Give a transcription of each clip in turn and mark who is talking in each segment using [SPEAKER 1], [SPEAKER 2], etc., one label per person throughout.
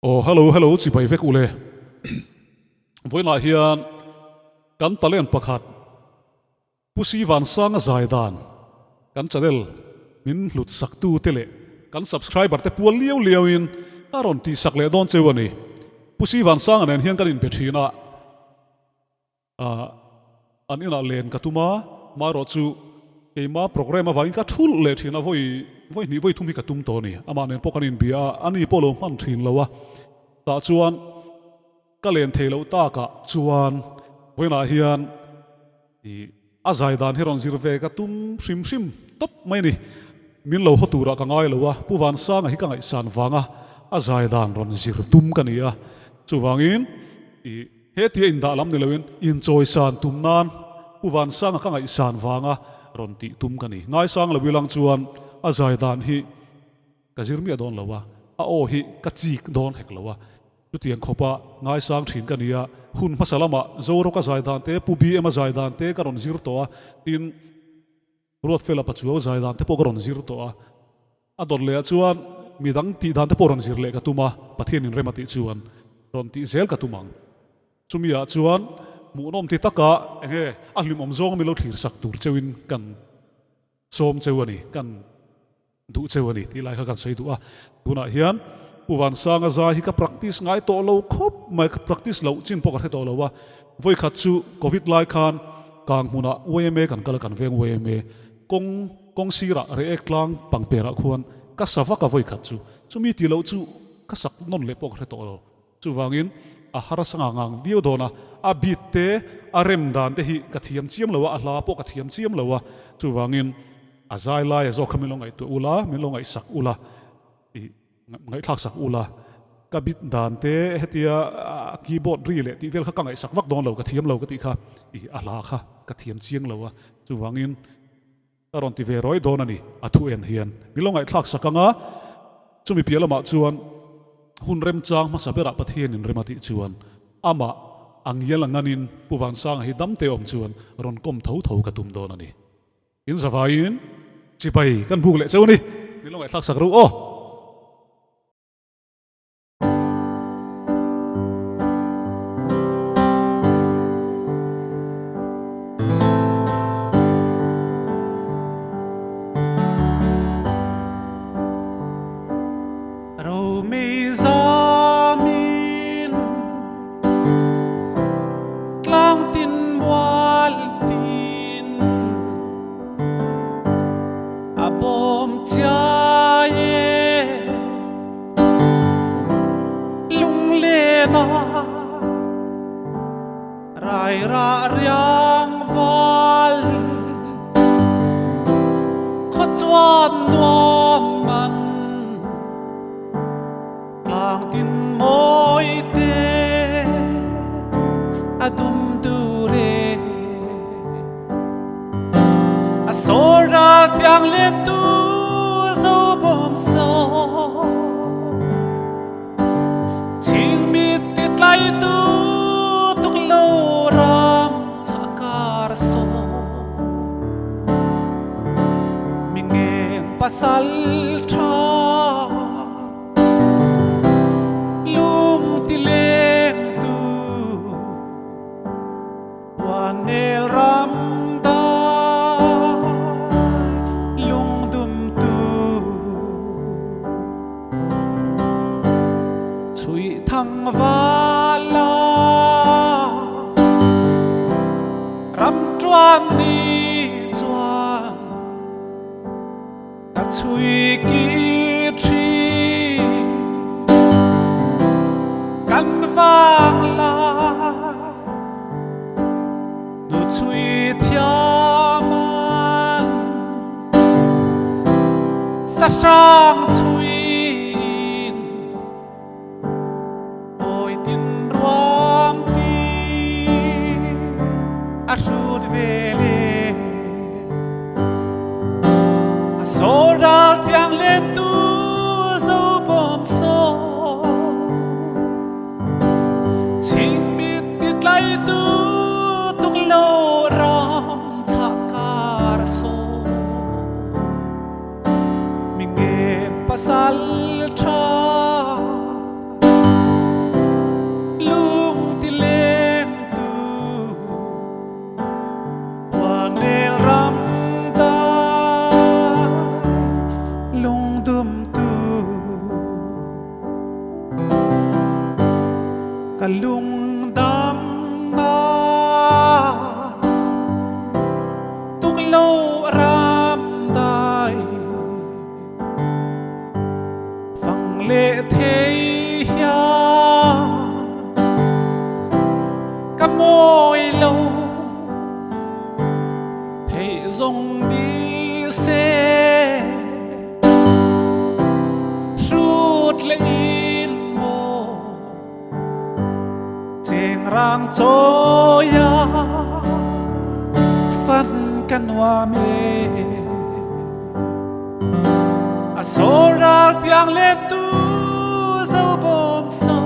[SPEAKER 1] Oh, hello, hello, chỉ bay vek ule. Với lại hiện kan talen pakhat. Pusi van sang zai dan. Kan channel min lut sak tu tele. Kan subscriber te pual liu liu in aron ti sak le don chewani. Pusi van sang anen hian kan in petrina. An ina len katuma ma ro chu keima program wa in ka thul le thina voi ni voi thumi katum to ni ama nen pokanin bia ani polo man thin lawa ta chuan ka len thelo ta ka chuan voina hian i azai dan heron zirve ka tum shim top mai ni min lo hotura ka ngai lawa puwan sang hi ka ngai san wanga azai dan ron zir tum ka ni a chuwangin i heti in da lam ni lawin enjoy san tum nan puwan sang ka ngai san wanga ron ti tum ka ni ngai sang lo bilang chuan azai dan hi ka zirmi adon lawa a o hi ka chik don hek lawa tu tiang khopa ngai sang thin ka nia hun masalama zoro ka zai dan te pubi ema zai dan te ka ron zir to a tin rot fela pachu zai dan te po ka ron zir to a adon le chuan midang ti dan te po ron zir le ka tuma pathian in remati chuan ron ti zel ka tumang chumia chuan mu nom ti taka enge ahlim om zong mi lo thir sak tur chewin kan som chewani kan du chewani ti lai kha kan sei du a tuna hian puwan sanga za hi ka practice ngai to lo khop mai ka practice lo chin poka he to lo wa voi khat chu covid lai khan kang huna weme kan kala kan veng weme kong sira re eklang pangpera khuan ka sawa ka voi khat chu chumi ti lo chu ka sak non le poka he to lo chu wangin a harasanga ngang dio dona a bitte a rem dan te hi ka thiam chiam lo wa a hla po ka thiam chiam lo wa chu wangin azai lai zo khamilong ai tu ula milong ai sak ula i ngai thak sak ula ka bit dan te hetia keyboard ri le ti vel kha ka ngai sak wak don lo ka thiam lo ka ti kha i ala kha ka thiam chiang lo wa chu wangin taron ti ve roi don ani athu en hian milong ai thak sakanga chumi pialama chuan hun rem chang ma sabera pathian in remati chuan ama angial anganin puwan sang hi dam te om chuan ron kom tho ka tum don ani in zavain chipai kan buk le cheu ni milong ai thak sak ro o
[SPEAKER 2] pasal tra lum tilem tu wanel ramda lung dum tu chui thang vala ram truan ni chuan chui ki tri kan vang la nu chui thiaman sa sang chui oi tin ruam ti a shud vele Soral tiang le tu zo bom so ka lung dam na tuk lo ram dai phang lệ thế ya ka môi lâu thế dòng đi xe rút lệ in mô chêng rang cho ya phát căn hoa mê a số ra tiếng lệ tu dấu bom sa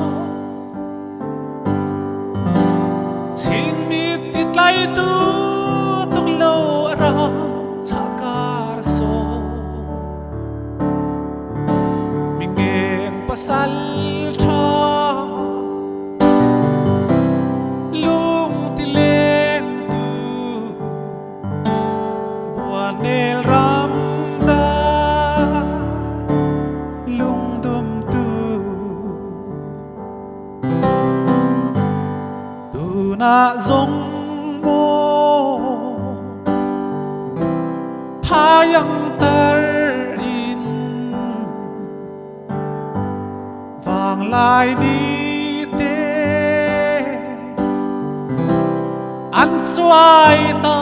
[SPEAKER 2] chinh mi tít lại tu tuk lâu ra chakar so mingeng pasal tha lung tileng tu buanel ram da lung dum tu na zong mo hayang tar in vang lai ni te an chuai ta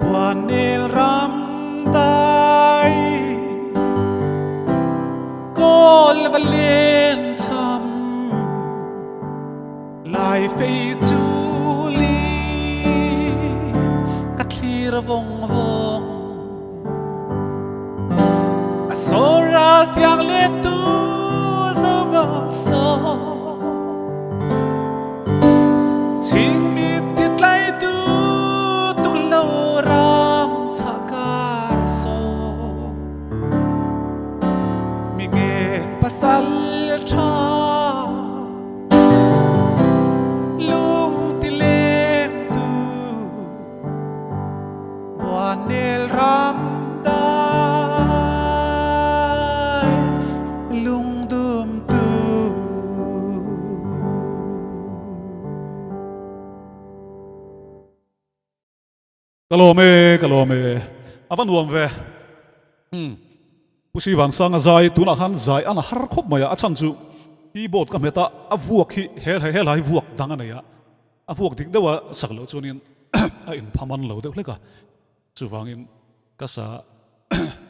[SPEAKER 2] buan nel ram dai kol valen cham lai fei chu li kat thlir vong vong a sora tiang le tu so bam so ching mi tit lai tu tuk lo ram chakar so mi nge pasal tha lung tilem tu buanel ram dai lung dum tu
[SPEAKER 1] kalome avan nuam ve pusi van sang zai tuna han zai ana har khop maya achan chu keyboard ka meta avuak hi hel hai vuak dang anaya avuak dik dewa saklo chunin a in phaman lo de hleka chuwangin kasa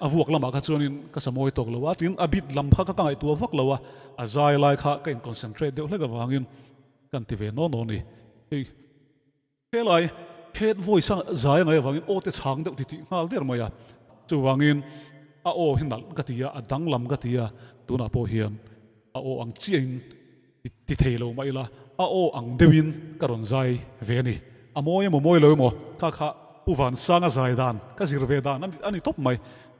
[SPEAKER 1] avuak lama ka chunin kasa moi tok lo atin abit lam pha ka kangai tu vak lo a zai lai kha ka in concentrate de hleka wangin kan ti ve no ni helai head voice zai ngai wangin o te chang de ti ngal der maya chuwangin a o hinal gatia a danglam gatia tuna po hian a o ang chiin ti thelo mai la a o ang dewin karon zai veni a moi lo mo kha uvan sanga zai dan ka zir ve dan ani top mai